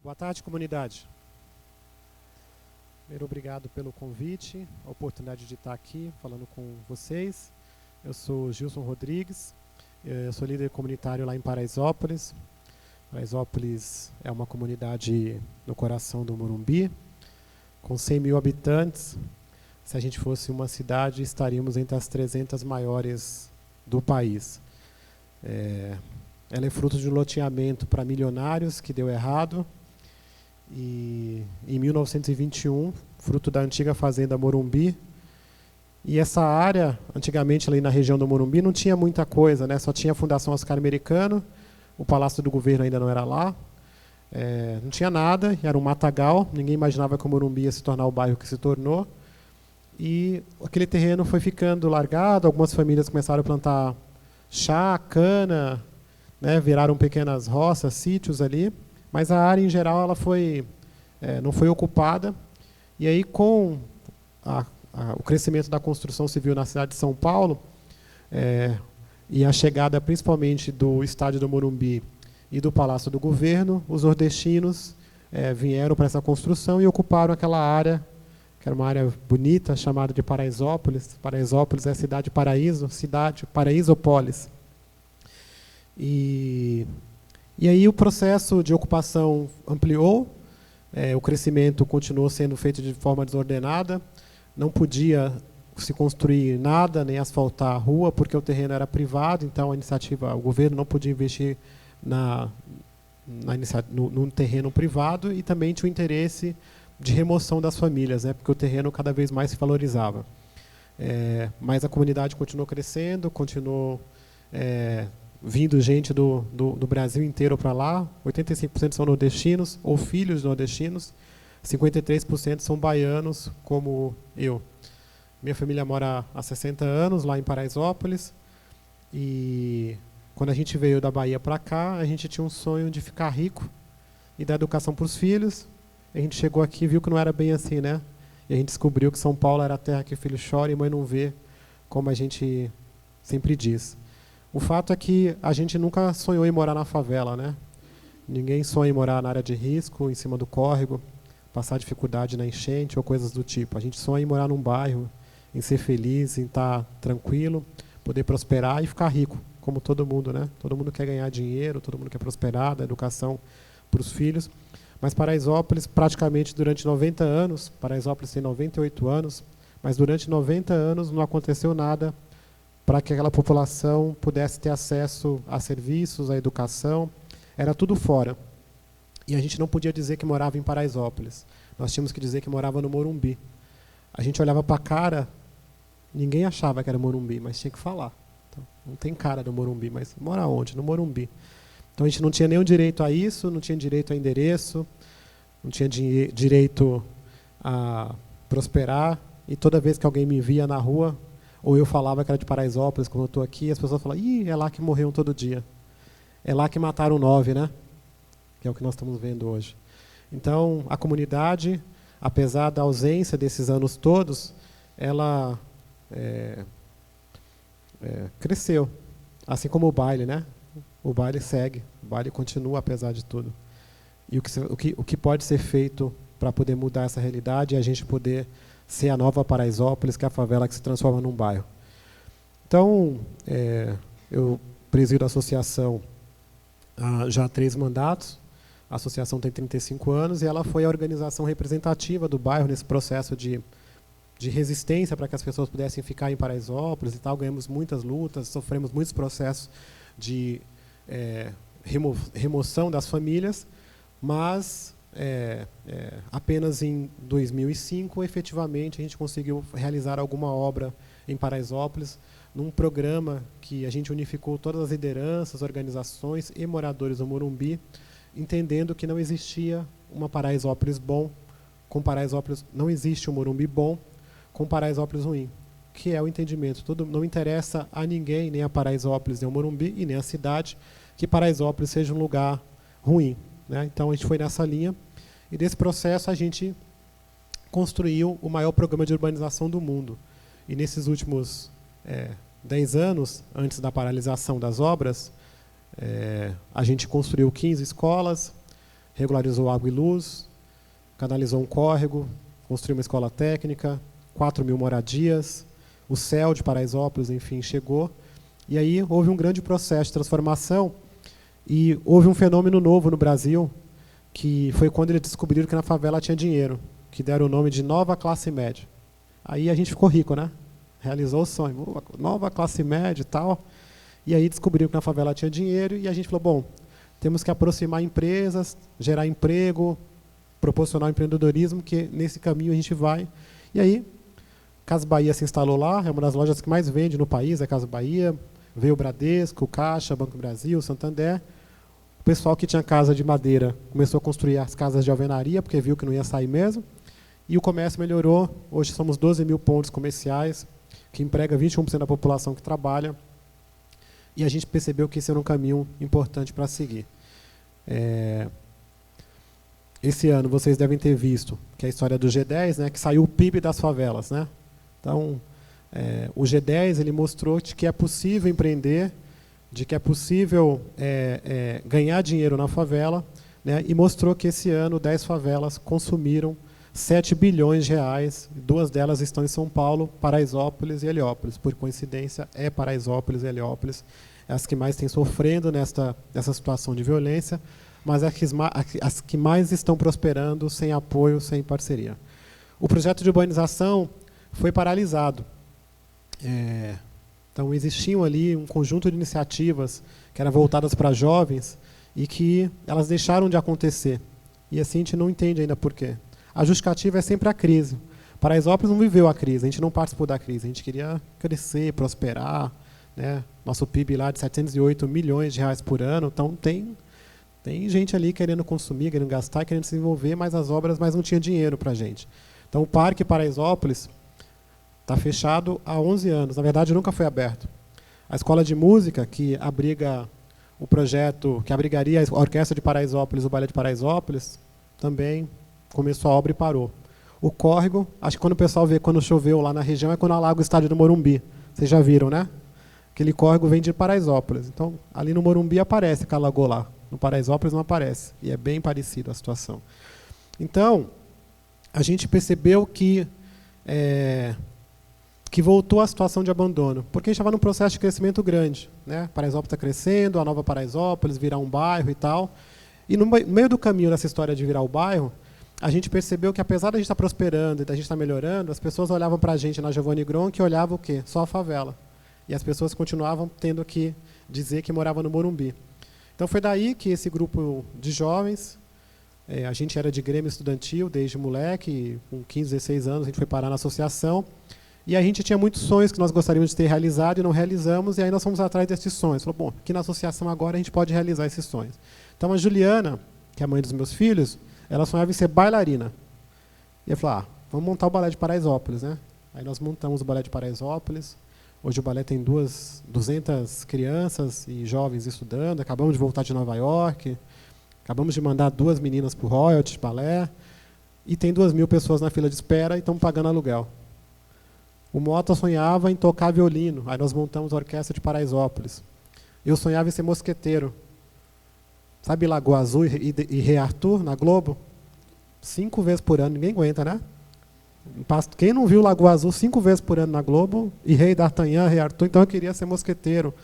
Boa tarde, comunidade. Primeiro, obrigado pelo convite, a oportunidade de estar aqui falando com vocês. Eu sou Gilson Rodrigues, eu sou líder comunitário lá em Paraisópolis. Paraisópolis é uma comunidade no coração do Morumbi, com 100 mil habitantes. Se a gente fosse uma cidade, estaríamos entre as 300 maiores do país. Ela é fruto de um loteamento para milionários que deu errado. E em 1921, fruto da antiga fazenda Morumbi. E essa área, antigamente ali na região do Morumbi, não tinha muita coisa, né? Só tinha a Fundação Oscar Americano, o Palácio do Governo ainda não era lá, não tinha nada, era um matagal, ninguém imaginava que o Morumbi ia se tornar o bairro que se tornou. E aquele terreno foi ficando largado, algumas famílias começaram a plantar chá, cana, né? Viraram pequenas roças, sítios ali. Mas a área, em geral, ela não foi ocupada. E aí, com o crescimento da construção civil na cidade de São Paulo, e a chegada, principalmente, do estádio do Morumbi e do Palácio do Governo, os nordestinos vieram para essa construção e ocuparam aquela área, que era uma área bonita, chamada de Paraisópolis. Paraisópolis é a cidade paraíso, cidade Paraisópolis. E aí o processo de ocupação ampliou, o crescimento continuou sendo feito de forma desordenada, não podia se construir nada, nem asfaltar a rua, porque o terreno era privado, então o governo não podia investir no terreno privado, e também tinha o interesse de remoção das famílias, né, porque o terreno cada vez mais se valorizava. Mas a comunidade continuou crescendo, continuou vindo gente do Brasil inteiro para lá. 85% são nordestinos ou filhos de nordestinos, 53% são baianos, como eu. Minha família mora há 60 anos lá em Paraisópolis, e quando a gente veio da Bahia para cá, a gente tinha um sonho de ficar rico e dar educação para os filhos. A gente chegou aqui e viu que não era bem assim, né? E a gente descobriu que São Paulo era a terra que o filho chora e mãe não vê, como a gente sempre diz. O fato é que a gente nunca sonhou em morar na favela, né? Ninguém sonha em morar na área de risco, em cima do córrego, passar dificuldade na enchente ou coisas do tipo. A gente sonha em morar num bairro, em ser feliz, em estar tranquilo, poder prosperar e ficar rico, como todo mundo, né? Todo mundo quer ganhar dinheiro, todo mundo quer prosperar, dar educação para os filhos. Mas Paraisópolis, praticamente durante 90 anos, Paraisópolis tem 98 anos, mas durante 90 anos não aconteceu nada para que aquela população pudesse ter acesso a serviços, à educação. Era tudo fora. E a gente não podia dizer que morava em Paraisópolis. Nós tínhamos que dizer que morava no Morumbi. A gente olhava para a cara, ninguém achava que era Morumbi, mas tinha que falar. Então, não tem cara do Morumbi, mas mora onde? No Morumbi. Então a gente não tinha nenhum direito a isso, não tinha direito a endereço, não tinha direito a prosperar. E toda vez que alguém me via na rua, ou eu falava que era de Paraisópolis, como eu estou aqui, as pessoas falavam: ih, é lá que morreram todo dia. É lá que mataram 9, né? Que é o que nós estamos vendo hoje. Então, a comunidade, apesar da ausência desses anos todos, ela cresceu. Assim como o baile, né? O baile segue, o baile continua apesar de tudo. E o que pode ser feito para poder mudar essa realidade é a gente poder ser a nova Paraisópolis, que é a favela que se transforma num bairro. Então, eu presido a associação já há 3 mandatos. A associação tem 35 anos e ela foi a organização representativa do bairro nesse processo de resistência para que as pessoas pudessem ficar em Paraisópolis e tal. Ganhamos muitas lutas, sofremos muitos processos de remoção das famílias, mas apenas em 2005, efetivamente, a gente conseguiu realizar alguma obra em Paraisópolis, num programa que a gente unificou todas as lideranças, organizações e moradores do Morumbi, entendendo que não existia uma Paraisópolis bom, com Paraisópolis não existe um Morumbi bom, com Paraisópolis ruim, que é o entendimento. Não interessa a ninguém, nem a Paraisópolis, nem o Morumbi, e nem a cidade, que Paraisópolis seja um lugar ruim, né? Então, a gente foi nessa linha, e desse processo a gente construiu o maior programa de urbanização do mundo. E nesses últimos 10 anos, antes da paralisação das obras, a gente construiu 15 escolas, regularizou água e luz, canalizou um córrego, construiu uma escola técnica, 4.000 moradias, o céu de Paraisópolis, enfim, chegou. E aí houve um grande processo de transformação e houve um fenômeno novo no Brasil, que foi quando eles descobriram que na favela tinha dinheiro, que deram o nome de nova classe média. Aí a gente ficou rico, né? Realizou o sonho, nova classe média e tal. E aí descobriram que na favela tinha dinheiro e a gente falou, bom, temos que aproximar empresas, gerar emprego, proporcionar empreendedorismo, que nesse caminho a gente vai. E aí, Casas Bahia se instalou lá, é uma das lojas que mais vende no país, é Casas Bahia, veio o Bradesco, o Caixa, Banco do Brasil, Santander. O pessoal que tinha casa de madeira começou a construir as casas de alvenaria, porque viu que não ia sair mesmo. E o comércio melhorou, hoje somos 12.000 pontos comerciais, que emprega 21% da população que trabalha. E a gente percebeu que esse era um caminho importante para seguir. Esse ano vocês devem ter visto que é a história do G10, né, que saiu o PIB das favelas, né? Então, o G10 ele mostrou de que é possível empreender, de que é possível ganhar dinheiro na favela, né, e mostrou que esse ano 10 favelas consumiram 7 bilhões de reais, 2 delas estão em São Paulo, Paraisópolis e Heliópolis. Por coincidência, é Paraisópolis e Heliópolis as que mais têm sofrendo nessa situação de violência, mas as que mais estão prosperando sem apoio, sem parceria. O projeto de urbanização foi paralisado. Então, existiam ali um conjunto de iniciativas que eram voltadas para jovens e que elas deixaram de acontecer. E assim a gente não entende ainda por quê. A justificativa é sempre a crise. Paraisópolis não viveu a crise, a gente não participou da crise, a gente queria crescer, prosperar, né? Nosso PIB lá de 708 milhões de reais por ano, então tem gente ali querendo consumir, querendo gastar, querendo se desenvolver, mas não tinha dinheiro para a gente. Então o Parque Paraisópolis está fechado há 11 anos, na verdade nunca foi aberto. A escola de música, que abriga o projeto, que abrigaria a Orquestra de Paraisópolis, o Balé de Paraisópolis, também começou a obra e parou. O córrego, acho que quando o pessoal vê quando choveu lá na região, é quando alaga o estádio do Morumbi. Vocês já viram, né? Aquele córrego vem de Paraisópolis. Então, ali no Morumbi aparece que alagou lá. No Paraisópolis não aparece. E é bem parecido a situação. Então, a gente percebeu que voltou à situação de abandono, porque a gente estava num processo de crescimento grande, né? Paraisópolis está crescendo, a nova Paraisópolis, virar um bairro e tal. E no meio do caminho dessa história de virar o bairro, a gente percebeu que, apesar de a gente estar prosperando e da gente estar melhorando, as pessoas olhavam para a gente na Giovanni Gronchi e olhavam o quê? Só a favela. E as pessoas continuavam tendo que dizer que moravam no Morumbi. Então foi daí que esse grupo de jovens, a gente era de grêmio estudantil desde moleque, com 15, 16 anos a gente foi parar na associação, e a gente tinha muitos sonhos que nós gostaríamos de ter realizado e não realizamos, e aí nós fomos atrás desses sonhos. Falou, bom, aqui na associação agora a gente pode realizar esses sonhos. Então a Juliana, que é a mãe dos meus filhos, ela sonhava em ser bailarina. E eu falei, vamos montar o Balé de Paraisópolis, né? Aí nós montamos o Balé de Paraisópolis. Hoje o balé tem 200 crianças e jovens estudando. Acabamos de voltar de Nova York. Acabamos de mandar 2 meninas para o Royalties Balé. E tem 2.000 pessoas na fila de espera e estão pagando aluguel. O Mota sonhava em tocar violino. Aí nós montamos a Orquestra de Paraisópolis. Eu sonhava em ser mosqueteiro. Sabe Lagoa Azul e Rei Arthur, na Globo? 5 vezes por ano, ninguém aguenta, né? Quem não viu Lagoa Azul 5 vezes por ano na Globo, e Rei D'Artagnan, Rei Arthur, então eu queria ser mosqueteiro,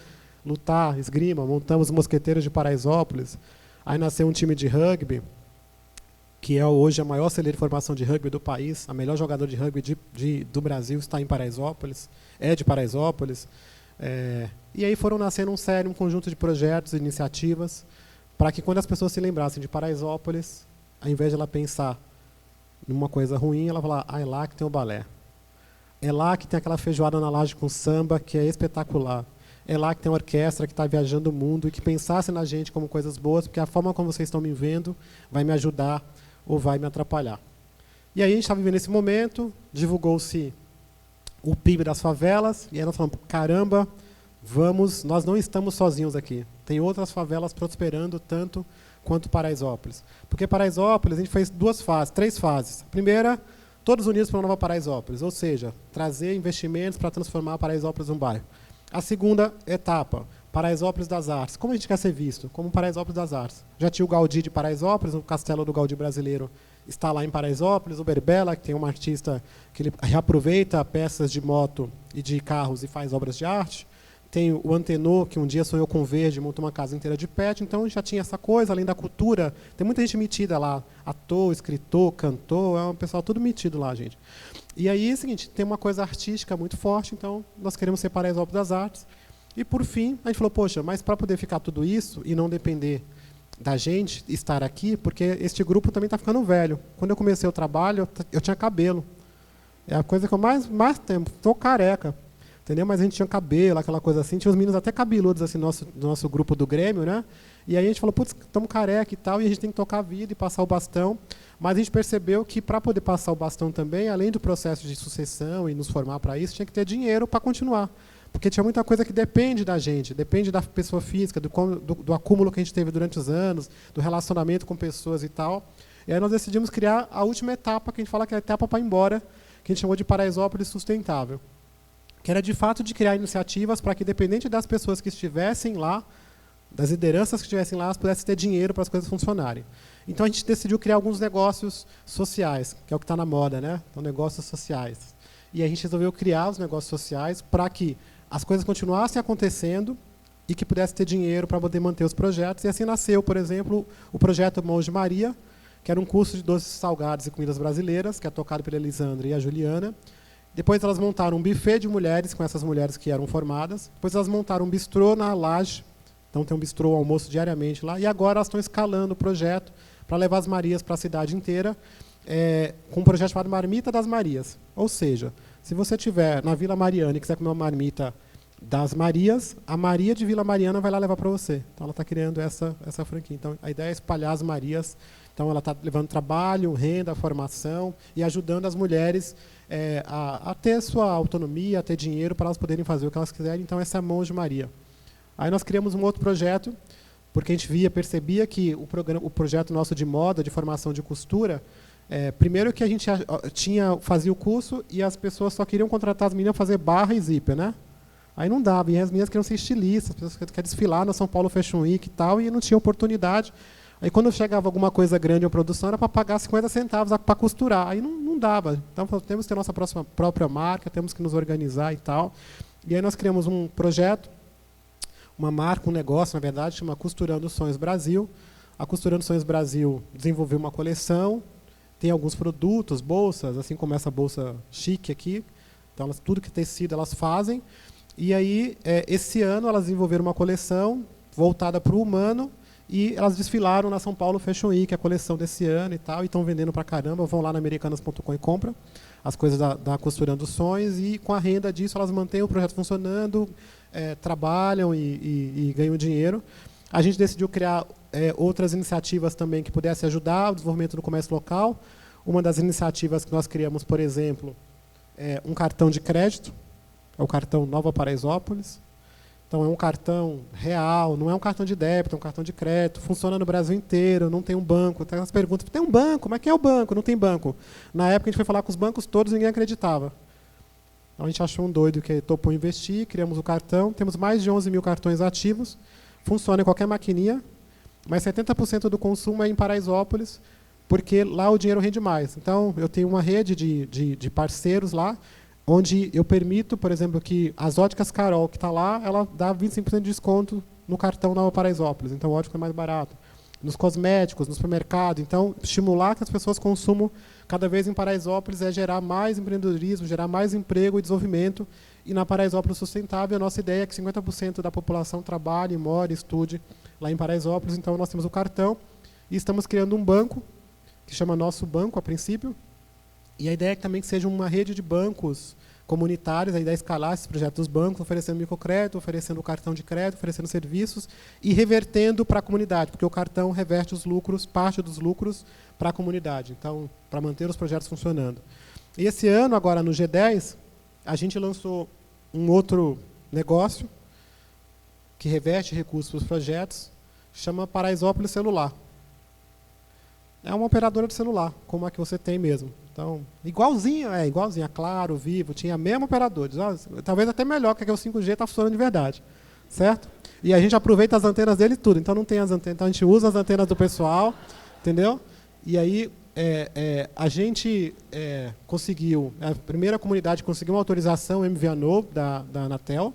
lutar, esgrima, montamos os mosqueteiros de Paraisópolis. Aí nasceu um time de rugby, que é hoje a maior celeira de formação de rugby do país, a melhor jogador de rugby do Brasil está em Paraisópolis, é de Paraisópolis. E aí foram nascendo um conjunto de projetos e iniciativas, para que quando as pessoas se lembrassem de Paraisópolis, ao invés de ela pensar numa coisa ruim, ela fala, é lá que tem o balé. É lá que tem aquela feijoada na laje com samba, que é espetacular. É lá que tem uma orquestra que está viajando o mundo e que pensasse na gente como coisas boas, porque a forma como vocês estão me vendo vai me ajudar ou vai me atrapalhar. E aí a gente está vivendo esse momento, divulgou-se o PIB das favelas, e aí nós falamos, caramba, nós não estamos sozinhos aqui. Tem outras favelas prosperando tanto quanto Paraisópolis. Porque Paraisópolis, a gente fez 3 fases. A primeira, todos unidos para uma nova Paraisópolis, ou seja, trazer investimentos para transformar Paraisópolis num bairro. A segunda etapa, Paraisópolis das Artes. Como a gente quer ser visto? Como Paraisópolis das Artes. Já tinha o Gaudí de Paraisópolis, o castelo do Gaudí brasileiro está lá em Paraisópolis, o Berbela, que tem um artista que ele reaproveita peças de moto e de carros e faz obras de arte. Tem o Antenor, que um dia sonhou com verde, montou uma casa inteira de pet, então já tinha essa coisa, além da cultura. Tem muita gente metida lá, ator, escritor, cantor, é um pessoal tudo metido lá, gente. E aí é o seguinte, tem uma coisa artística muito forte, então nós queremos ser Paraisópolis das Artes. E, por fim, a gente falou, poxa, mas para poder ficar tudo isso e não depender da gente estar aqui, porque este grupo também está ficando velho. Quando eu comecei o trabalho, eu tinha cabelo. É a coisa que eu mais tenho, estou careca. Entendeu? Mas a gente tinha cabelo, aquela coisa assim. Tinha os meninos até cabeludos assim, do nosso grupo do Grêmio, né? E aí a gente falou, putz, estamos careca e tal, e a gente tem que tocar a vida e passar o bastão. Mas a gente percebeu que, para poder passar o bastão também, além do processo de sucessão e nos formar para isso, tinha que ter dinheiro para continuar. Porque tinha muita coisa que depende da gente, depende da pessoa física, do acúmulo que a gente teve durante os anos, do relacionamento com pessoas e tal. E aí nós decidimos criar a última etapa, que a gente fala que é a etapa para ir embora, que a gente chamou de Paraisópolis Sustentável. Que era, de fato, de criar iniciativas para que, dependente das pessoas que estivessem lá, das lideranças que estivessem lá, elas pudessem ter dinheiro para as coisas funcionarem. Então, a gente decidiu criar alguns negócios sociais, que é o que está na moda, né? Então, negócios sociais. E a gente resolveu criar os negócios sociais para que as coisas continuassem acontecendo e que pudesse ter dinheiro para poder manter os projetos. E assim nasceu, por exemplo, o projeto Mãos de Maria, que era um curso de doces salgados e comidas brasileiras, que é tocado pela Elisandra e a Juliana. Depois elas montaram um buffet de mulheres, com essas mulheres que eram formadas. Depois elas montaram um bistrô na laje. Então tem um bistrô, almoço diariamente lá. E agora elas estão escalando o projeto para levar as Marias para a cidade inteira, com um projeto chamado Marmita das Marias. Ou seja, se você estiver na Vila Mariana e quiser comer uma marmita das Marias, a Maria de Vila Mariana vai lá levar para você. Então ela está criando essa franquia. Então a ideia é espalhar as Marias. Então ela está levando trabalho, renda, formação e ajudando as mulheres a ter sua autonomia, a ter dinheiro para elas poderem fazer o que elas quiserem. Então essa é a Mãos de Maria. Aí nós criamos um outro projeto, porque a gente percebia que o projeto nosso de moda, de formação de costura, primeiro que a gente fazia o curso e as pessoas só queriam contratar as meninas para fazer barra e zíper, né? Aí não dava, e as meninas queriam ser estilistas, as pessoas queriam desfilar na São Paulo Fashion Week e tal, e não tinha oportunidade. Aí quando chegava alguma coisa grande à produção, era para pagar 50 centavos para costurar. Aí não dava. Então temos que ter nossa própria marca, temos que nos organizar e tal. E aí nós criamos um projeto, uma marca, um negócio, na verdade, chama Costurando Sonhos Brasil. A Costurando Sonhos Brasil desenvolveu uma coleção, tem alguns produtos, bolsas, assim como essa bolsa chique aqui. Então, tudo que é tecido elas fazem. E aí, esse ano, elas desenvolveram uma coleção voltada para o humano e elas desfilaram na São Paulo Fashion Week, a coleção desse ano e tal, e estão vendendo para caramba. Vão lá na americanas.com e compram as coisas da Costurando Sonhos e, com a renda disso, elas mantêm o projeto funcionando, trabalham e ganham dinheiro. A gente decidiu criar outras iniciativas também que pudessem ajudar o desenvolvimento do comércio local. Uma das iniciativas que nós criamos, por exemplo, é um cartão de crédito, é o cartão Nova Paraisópolis. Então, é um cartão real, não é um cartão de débito, é um cartão de crédito, funciona no Brasil inteiro, não tem um banco. Tem as perguntas, tem um banco, mas quem é o banco? Não tem banco. Na época, a gente foi falar com os bancos todos, ninguém acreditava. Então, a gente achou um doido que topou investir, criamos o cartão, temos mais de 11 mil cartões ativos, funciona em qualquer maquininha, mas 70% do consumo é em Paraisópolis, porque lá o dinheiro rende mais. Então, eu tenho uma rede de parceiros lá, onde eu permito, por exemplo, que as óticas Carol, que está lá, ela dá 25% de desconto no cartão Nova Paraisópolis. Então, o ótico é mais barato. Nos cosméticos, no supermercado. Então, estimular que as pessoas consumam cada vez em Paraisópolis é gerar mais empreendedorismo, gerar mais emprego e desenvolvimento. E na Paraisópolis Sustentável, a nossa ideia é que 50% da população trabalhe, more, estude lá em Paraisópolis. Então, nós temos o cartão e estamos criando um banco, que chama Nosso Banco, a princípio. E a ideia é que também que seja uma rede de bancos comunitários, a ideia é escalar esses projetos dos bancos, oferecendo microcrédito, oferecendo cartão de crédito, oferecendo serviços e revertendo para a comunidade, porque o cartão reverte os lucros, parte dos lucros, para a comunidade, então, para manter os projetos funcionando. E esse ano, agora no G10, a gente lançou um outro negócio que reverte recursos para os projetos, chama Paraisópolis Celular. É uma operadora de celular, como a que você tem mesmo. Então, igualzinha, a Claro, Vivo, tinha mesmo operadores. Talvez até melhor, porque o 5G está funcionando de verdade. Certo? e a gente aproveita as antenas dele e tudo. Então não tem as antenas, então a gente usa as antenas do pessoal, entendeu? E aí a gente conseguiu, a primeira comunidade conseguiu uma autorização MVNO da Anatel,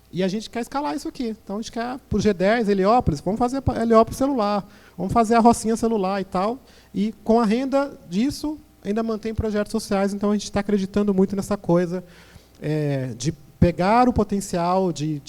e a gente quer escalar isso aqui. Então a gente quer, para o G10, Heliópolis, vamos fazer Heliópolis celular, vamos fazer a Rocinha celular e tal, e com a renda disso, ainda mantém projetos sociais. Então a gente está acreditando muito nessa coisa de pegar o potencial de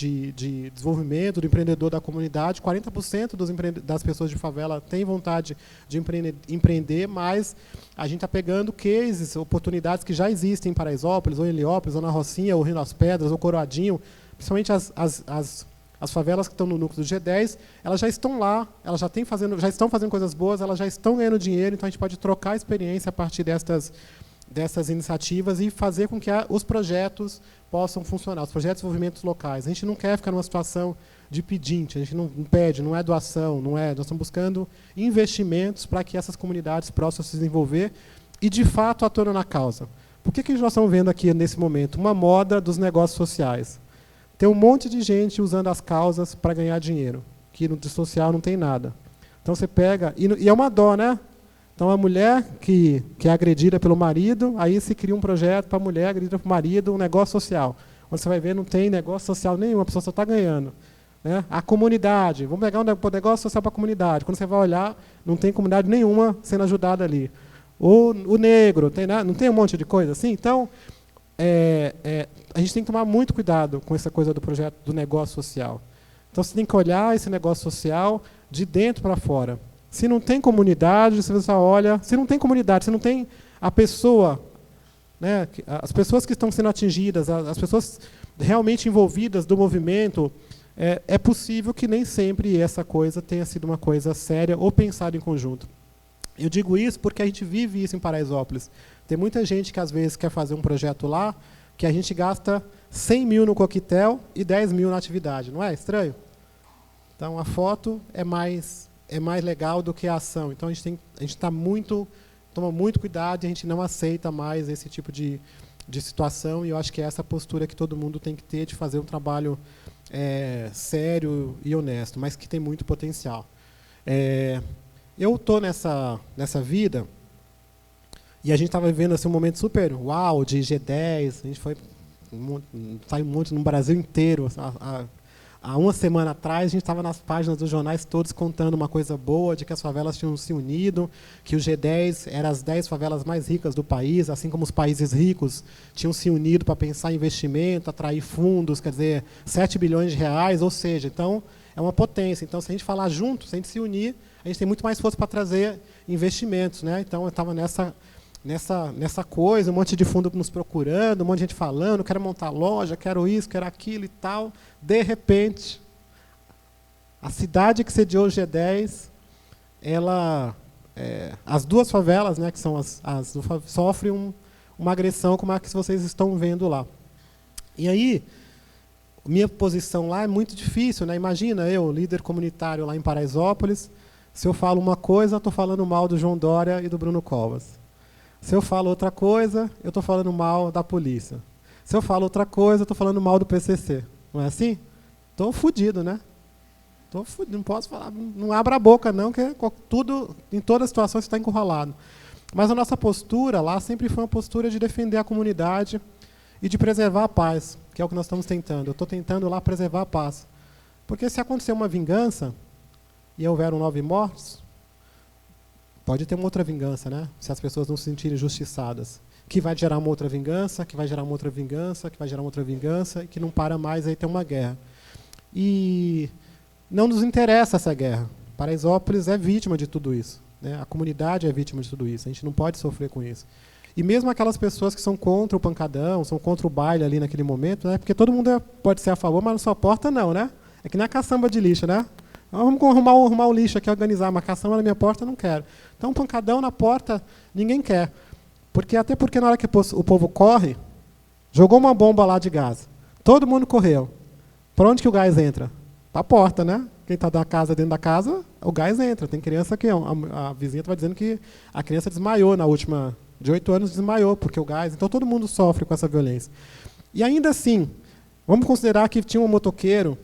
desenvolvimento do empreendedor da comunidade. 40% das pessoas de favela têm vontade de empreender, mas a gente está pegando cases, oportunidades que já existem em Paraisópolis, ou em Heliópolis, ou na Rocinha, ou Rio das Pedras, ou Coroadinho, principalmente as favelas que estão no núcleo do G10, elas já estão lá, elas já estão fazendo coisas boas, elas já estão ganhando dinheiro, então a gente pode trocar experiência a partir dessas iniciativas e fazer com que os projetos possam funcionar, os projetos de desenvolvimento locais. A gente não quer ficar numa situação de pedinte, a gente não pede, não é doação, nós estamos buscando investimentos para que essas comunidades possam se desenvolver e, de fato, atuando na causa. Por que nós estamos vendo aqui, nesse momento, uma moda dos negócios sociais? Tem um monte de gente usando as causas para ganhar dinheiro, que no social não tem nada. Então você pega, e é uma dó, né? Então a mulher que é agredida pelo marido, aí se cria um projeto para a mulher agredida pelo marido, um negócio social. Onde você vai ver, não tem negócio social nenhum, a pessoa só está ganhando. Né? A comunidade, vamos pegar um negócio social para a comunidade. Quando você vai olhar, não tem comunidade nenhuma sendo ajudada ali. O negro, não tem um monte de coisa assim? Então, a gente tem que tomar muito cuidado com essa coisa do projeto do negócio social. Então você tem que olhar esse negócio social de dentro para fora. Se não tem comunidade, você só olha. Se não tem comunidade, se não tem a pessoa, né, as pessoas que estão sendo atingidas, as pessoas realmente envolvidas do movimento, é possível que nem sempre essa coisa tenha sido uma coisa séria ou pensada em conjunto. Eu digo isso porque a gente vive isso em Paraisópolis. Tem muita gente que às vezes quer fazer um projeto lá, que a gente gasta 100 mil no coquetel e 10 mil na atividade. Não é estranho? Então a foto é mais legal do que a ação. Então a gente toma muito cuidado e a gente não aceita mais esse tipo de situação, e eu acho que é essa postura que todo mundo tem que ter de fazer um trabalho sério e honesto, mas que tem muito potencial. Eu estou nessa vida, e a gente estava vivendo assim, um momento super uau, de G10, a gente saiu um monte no Brasil inteiro. Há uma semana atrás, a gente estava nas páginas dos jornais todos contando uma coisa boa, de que as favelas tinham se unido, que o G10 era as 10 favelas mais ricas do país, assim como os países ricos tinham se unido para pensar em investimento, atrair fundos, quer dizer, 7 bilhões de reais, ou seja, então, é uma potência. Então, se a gente falar junto, se a gente se unir, a gente tem muito mais força para trazer investimentos. Né? Então, eu estava nessa coisa, um monte de fundo nos procurando, um monte de gente falando, quero montar loja, quero isso, quero aquilo e tal. De repente, a cidade que sediou o G10, as duas favelas, né, que são sofrem uma agressão como a que vocês estão vendo lá. E aí, minha posição lá é muito difícil. Né? Imagina eu, líder comunitário lá em Paraisópolis, se eu falo uma coisa, estou falando mal do João Dória e do Bruno Covas. Se eu falo outra coisa, eu estou falando mal da polícia. Se eu falo outra coisa, eu estou falando mal do PCC. Não é assim? Estou fodido, né? Estou fodido, não posso falar, não abra a boca não, que tudo, em todas as situações, você está encurralado. Mas a nossa postura lá sempre foi uma postura de defender a comunidade e de preservar a paz, que é o que nós estamos tentando. Eu estou tentando lá preservar a paz. Porque se acontecer uma vingança, e houveram 9 mortos, pode ter uma outra vingança, né? Se as pessoas não se sentirem justiçadas. Que vai gerar uma outra vingança, que vai gerar uma outra vingança, que vai gerar uma outra vingança, e que não para mais, aí tem uma guerra. E não nos interessa essa guerra. Paraisópolis é vítima de tudo isso. Né? A comunidade é vítima de tudo isso. A gente não pode sofrer com isso. E mesmo aquelas pessoas que são contra o pancadão, são contra o baile ali naquele momento, né? Porque todo mundo pode ser a favor, mas na sua porta não, né? É que nem a caçamba de lixo, né? Vamos arrumar o lixo aqui, organizar, mas caçamba na minha porta eu não quero. Então, um pancadão na porta, ninguém quer. Até porque na hora que o povo corre, jogou uma bomba lá de gás. Todo mundo correu. Para onde que o gás entra? Para a porta, né? Quem está dentro da casa, o gás entra. Tem criança que... A vizinha estava dizendo que a criança desmaiou na última... De 8 anos desmaiou, porque o gás... Então todo mundo sofre com essa violência. E ainda assim, vamos considerar que tinha um motoqueiro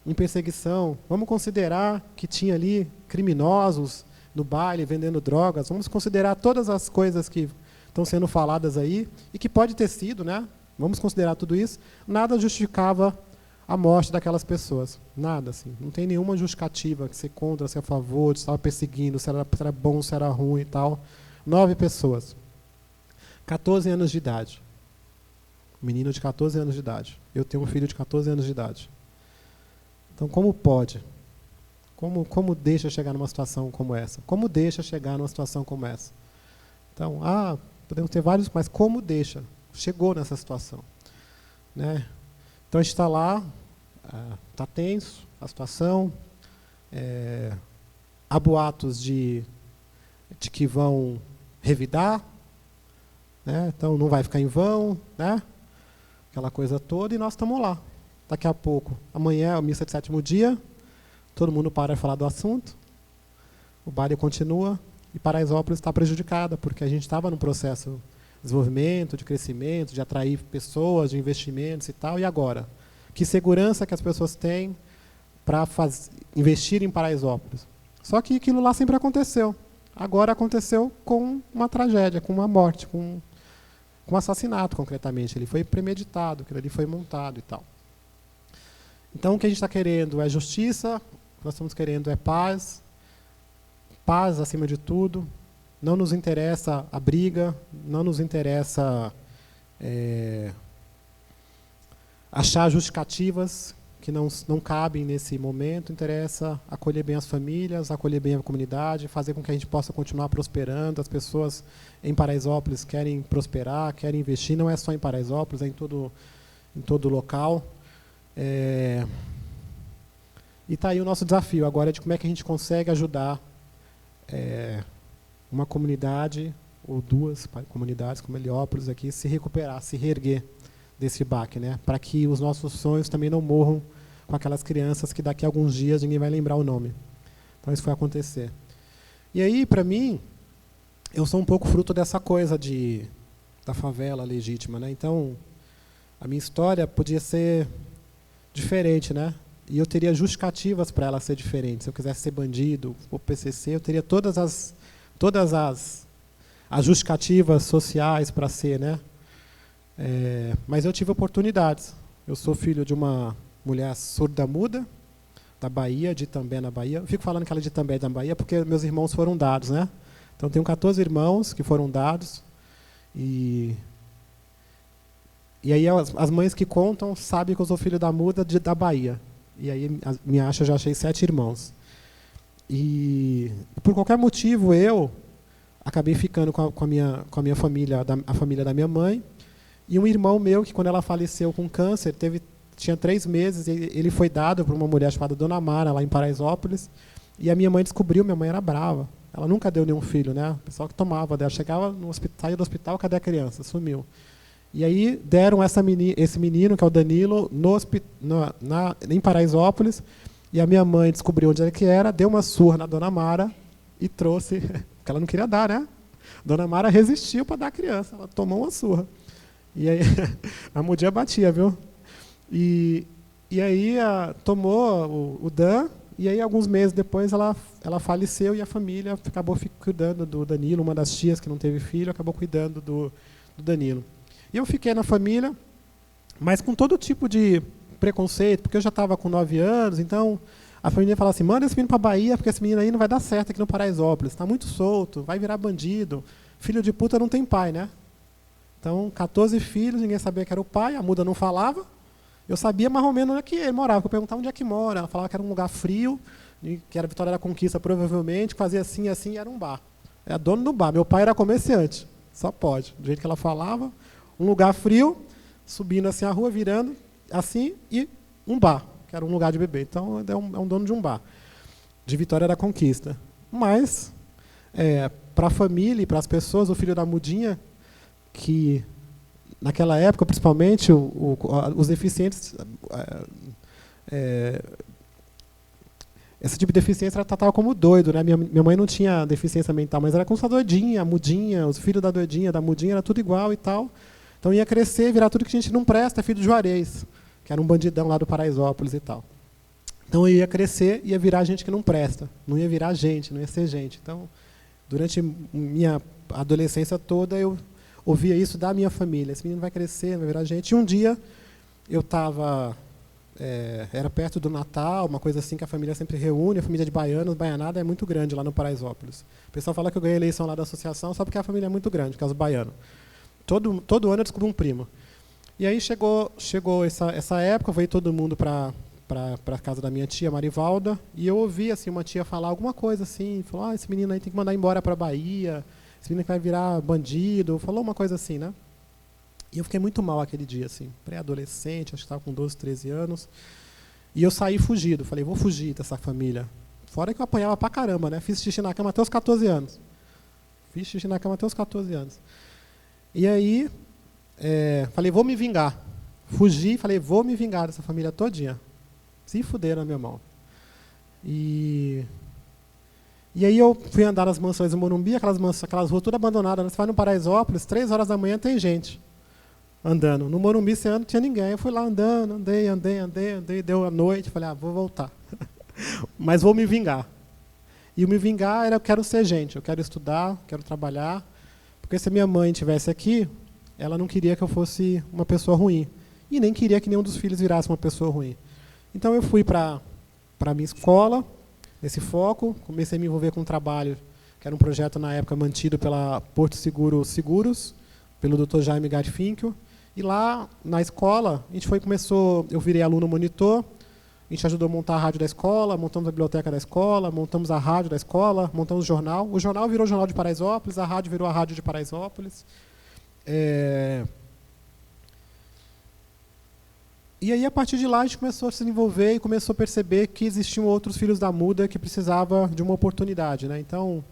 em perseguição. Vamos considerar que tinha ali criminosos no baile vendendo drogas. Vamos considerar todas as coisas que estão sendo faladas aí e que pode ter sido, né? Vamos considerar tudo isso. Nada justificava a morte daquelas pessoas. Nada, assim. Não tem nenhuma justificativa que ser contra, se a favor, se estava perseguindo, se era bom, se era ruim e tal. 9 pessoas. 14 anos de idade. Um menino de 14 anos de idade. Eu tenho um filho de 14 anos de idade. Então, como pode? Como deixa chegar numa situação como essa? Como deixa chegar numa situação como essa? Então, podemos ter vários, mas como deixa? Chegou nessa situação. Né? Então, a gente está lá, está tenso a situação, há boatos de que vão revidar, né? Então não vai ficar em vão, né? Aquela coisa toda, e nós estamos lá. Daqui a pouco, amanhã é a missa de 7º dia, todo mundo para de falar do assunto, o baile continua, e Paraisópolis está prejudicada, porque a gente estava num processo de desenvolvimento, de crescimento, de atrair pessoas, de investimentos e tal, e agora? Que segurança que as pessoas têm para investir em Paraisópolis? Só que aquilo lá sempre aconteceu. Agora aconteceu com uma tragédia, com uma morte, com um assassinato, concretamente. Ele foi premeditado, aquilo ali foi montado e tal. Então, o que a gente está querendo é justiça, o que nós estamos querendo é paz, paz acima de tudo. Não nos interessa a briga, não nos interessa achar justificativas que não cabem nesse momento. Interessa acolher bem as famílias, acolher bem a comunidade, fazer com que a gente possa continuar prosperando. As pessoas em Paraisópolis querem prosperar, querem investir, não é só em Paraisópolis, é em todo local. E está aí o nosso desafio agora de como é que a gente consegue ajudar uma comunidade, ou 2 comunidades, como Heliópolis, aqui, se recuperar, se reerguer desse baque, né? Para que os nossos sonhos também não morram com aquelas crianças que daqui a alguns dias ninguém vai lembrar o nome. Então isso vai acontecer. E aí, para mim, eu sou um pouco fruto dessa coisa da favela legítima, né? Então, a minha história podia ser diferente, né? E eu teria justificativas para ela ser diferente. Se eu quisesse ser bandido, ou PCC, eu teria todas as justificativas sociais para ser, né? Mas eu tive oportunidades. Eu sou filho de uma mulher surda-muda, da Bahia, de Itambé, na Bahia. Eu fico falando que ela é de Itambé, na Bahia, porque meus irmãos foram dados, né? Então, tenho 14 irmãos que foram dados. E aí as mães que contam sabem que eu sou filho da muda da Bahia. E aí me acha, eu já achei 7 irmãos. E por qualquer motivo eu acabei ficando com a minha família, a família da minha mãe. E um irmão meu, que quando ela faleceu com câncer, tinha 3 meses, ele foi dado por uma mulher chamada Dona Mara, lá em Paraisópolis, e a minha mãe descobriu, minha mãe era brava. Ela nunca deu nenhum filho, né? O pessoal que tomava dela, chegava no hospital, saía do hospital, cadê a criança? Sumiu. E aí deram esse menino, que é o Danilo, em Paraisópolis, e a minha mãe descobriu onde ele que era, deu uma surra na Dona Mara e trouxe, porque ela não queria dar, né? Dona Mara resistiu para dar a criança, ela tomou uma surra. E aí a mudinha batia, viu? E aí tomou o Dan, e aí alguns meses depois ela faleceu e a família acabou cuidando do Danilo, uma das tias que não teve filho, acabou cuidando do Danilo. E eu fiquei na família, mas com todo tipo de preconceito, porque eu já estava com 9 anos, então a família falava assim, manda esse menino para a Bahia, porque esse menino aí não vai dar certo aqui no Paraisópolis, está muito solto, vai virar bandido, filho de puta não tem pai, né? Então, 14 filhos, ninguém sabia que era o pai, a muda não falava. Eu sabia mais ou menos onde é que ele morava, eu perguntava onde é que mora. Ela falava que era um lugar frio, que era Vitória da Conquista, provavelmente, que fazia assim, e era um bar. Era dono do bar. Meu pai era comerciante, só pode. Do jeito que ela falava, um lugar frio, subindo assim a rua, virando assim, e um bar, que era um lugar de beber. Então, é um dono de um bar, de Vitória da Conquista. Mas, para a família e para as pessoas, o filho da mudinha, que naquela época, principalmente, os deficientes, esse tipo de deficiência era tratada como doido, né? Minha mãe não tinha deficiência mental, mas era como essa doidinha, a mudinha, os filhos da doidinha, da mudinha, era tudo igual e tal. Então ia crescer, virar tudo que a gente não presta, filho de Juarez, que era um bandidão lá do Paraisópolis e tal. Então eu ia crescer, ia virar gente que não presta, não ia virar gente, não ia ser gente. Então, durante minha adolescência toda, eu ouvia isso da minha família. Esse menino vai crescer, vai virar gente. E um dia, eu estava... era perto do Natal, uma coisa assim que a família sempre reúne, a família de baianos, Baianada é muito grande lá no Paraisópolis. O pessoal fala que eu ganhei a eleição lá da associação só porque a família é muito grande, por causa do baiano. Todo ano eu descubro um primo. E aí chegou essa época, veio todo mundo para a casa da minha tia, Marivalda, e eu ouvi assim, uma tia falar alguma coisa assim, falou, esse menino aí tem que mandar embora para a Bahia, esse menino que vai virar bandido, falou uma coisa assim, né? E eu fiquei muito mal aquele dia, assim, pré-adolescente, acho que estava com 12, 13 anos, e eu saí fugido, falei, vou fugir dessa família. Fora que eu apanhava pra caramba, né? Fiz xixi na cama até os 14 anos. E aí, falei, vou me vingar. Fugi, falei, vou me vingar dessa família todinha. Se fuderam na minha mão. E aí eu fui andar nas mansões do Morumbi, aquelas ruas todas abandonadas. Você vai no Paraisópolis, 3 horas da manhã tem gente andando. No Morumbi, esse ano não tinha ninguém. Eu fui lá andando, andei, deu a noite, falei, vou voltar. Mas vou me vingar. E o me vingar era, eu quero ser gente, eu quero estudar, quero trabalhar. Porque se a minha mãe estivesse aqui, ela não queria que eu fosse uma pessoa ruim. E nem queria que nenhum dos filhos virasse uma pessoa ruim. Então eu fui para a minha escola, nesse foco, comecei a me envolver com um trabalho, que era um projeto na época mantido pela Porto Seguro Seguros, pelo Dr. Jaime Garfinkel. E lá na escola, eu virei aluno monitor, a gente ajudou a montar a rádio da escola, montamos a biblioteca da escola, montamos a rádio da escola, montamos o jornal. O jornal virou o Jornal de Paraisópolis, a rádio virou a Rádio de Paraisópolis. E aí, a partir de lá, a gente começou a se envolver e começou a perceber que existiam outros filhos da muda que precisavam de uma oportunidade, né? Então,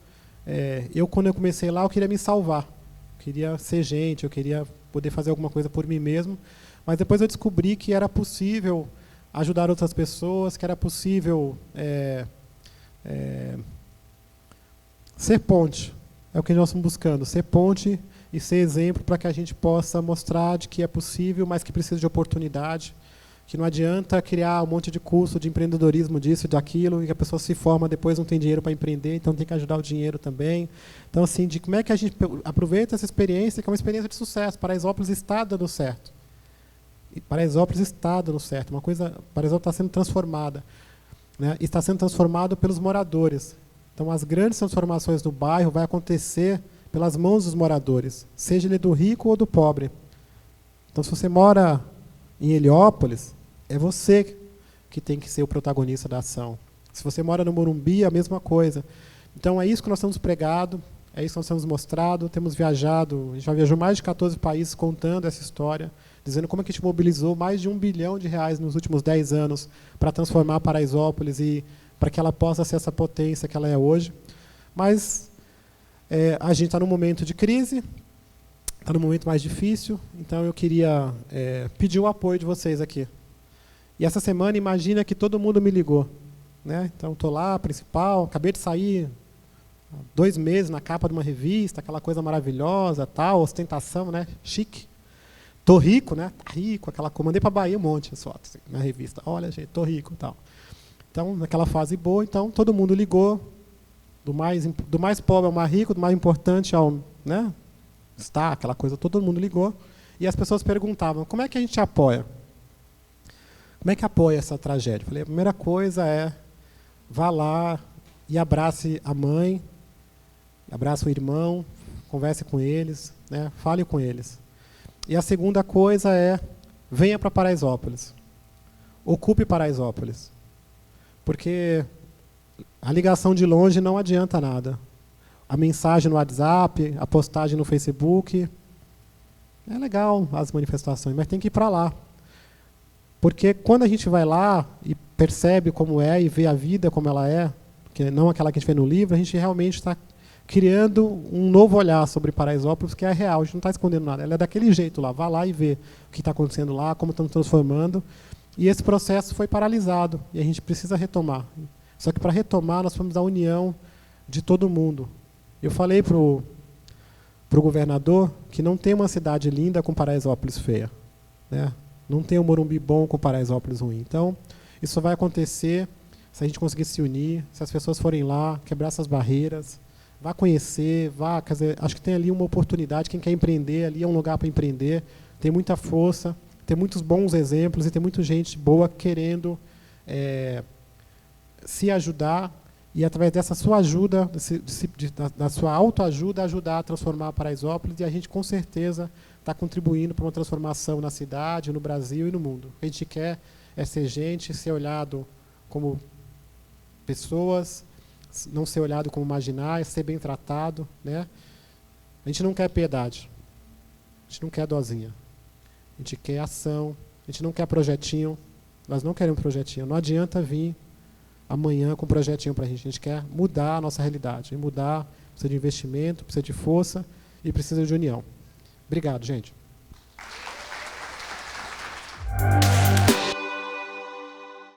quando eu comecei lá, eu queria me salvar. Eu queria ser gente, eu queria poder fazer alguma coisa por mim mesmo. Mas depois eu descobri que era possível ajudar outras pessoas, que era possível ser ponte. É o que nós estamos buscando, ser ponte e ser exemplo para que a gente possa mostrar de que é possível, mas que precisa de oportunidade, que não adianta criar um monte de curso de empreendedorismo disso, daquilo, e que a pessoa se forma, depois não tem dinheiro para empreender, então tem que ajudar o dinheiro também. Então, assim, de como é que a gente aproveita essa experiência, que é uma experiência de sucesso. Paraisópolis está dando certo. E Paraisópolis está dando certo. Paraisópolis está sendo transformada, né? E está sendo transformado pelos moradores. Então, as grandes transformações do bairro vai acontecer pelas mãos dos moradores, seja ele do rico ou do pobre. Então, se você mora em Heliópolis, é você que tem que ser o protagonista da ação. Se você mora no Morumbi, é a mesma coisa. Então, é isso que nós temos pregado, é isso que nós temos mostrado, temos viajado, a gente já viajou mais de 14 países contando essa história, dizendo como é que a gente mobilizou mais de R$1 bilhão nos últimos 10 anos para transformar Paraisópolis e para que ela possa ser essa potência que ela é hoje. Mas a gente está num momento de crise, está num momento mais difícil, então eu queria pedir o apoio de vocês aqui. E essa semana, imagina que todo mundo me ligou, né? Então, estou lá, principal, acabei de sair 2 meses na capa de uma revista, aquela coisa maravilhosa, tal, ostentação, né? Chique. Tô rico, né? Tá rico, mandei para Bahia um monte de fotos assim, na revista. Olha, gente, tô rico, tal. Então, naquela fase boa, então todo mundo ligou, do mais pobre ao mais rico, do mais importante ao, né? Está, aquela coisa, todo mundo ligou. E as pessoas perguntavam, como é que a gente apoia? Como é que apoia essa tragédia? Falei, a primeira coisa é, vá lá e abrace a mãe, abrace o irmão, converse com eles, né? Fale com eles. E a segunda coisa é, venha para Paraisópolis. Ocupe Paraisópolis. Porque a ligação de longe não adianta nada. A mensagem no WhatsApp, a postagem no Facebook, é legal as manifestações, mas tem que ir para lá. Porque quando a gente vai lá e percebe como é e vê a vida como ela é, que não aquela que a gente vê no livro, a gente realmente está criando um novo olhar sobre Paraisópolis, que é real, a gente não está escondendo nada. Ela é daquele jeito lá, vá lá e vê o que está acontecendo lá, como estamos transformando. E esse processo foi paralisado, e a gente precisa retomar. Só que para retomar, nós precisamos da união de todo mundo. Eu falei para o governador que não tem uma cidade linda com Paraisópolis feia, né? Não tem um Morumbi bom com Paraisópolis ruim. Então, Isso só vai acontecer se a gente conseguir se unir, se as pessoas forem lá, quebrar essas barreiras, vá conhecer, quer dizer, acho que tem ali uma oportunidade, quem quer empreender, ali é um lugar para empreender, tem muita força, tem muitos bons exemplos e tem muita gente boa querendo se ajudar e, através dessa sua ajuda, da sua autoajuda, ajudar a transformar a Paraisópolis, e a gente, com certeza, está contribuindo para uma transformação na cidade, no Brasil e no mundo. O que a gente quer é ser gente, ser olhado como pessoas, não ser olhado como marginais, ser bem tratado, né? A gente não quer piedade, a gente não quer dozinha, a gente quer ação, a gente não quer projetinho, nós não queremos projetinho, não adianta vir amanhã com um projetinho para a gente quer mudar a nossa realidade, e mudar precisa de investimento, precisa de força e precisa de união. Obrigado, gente.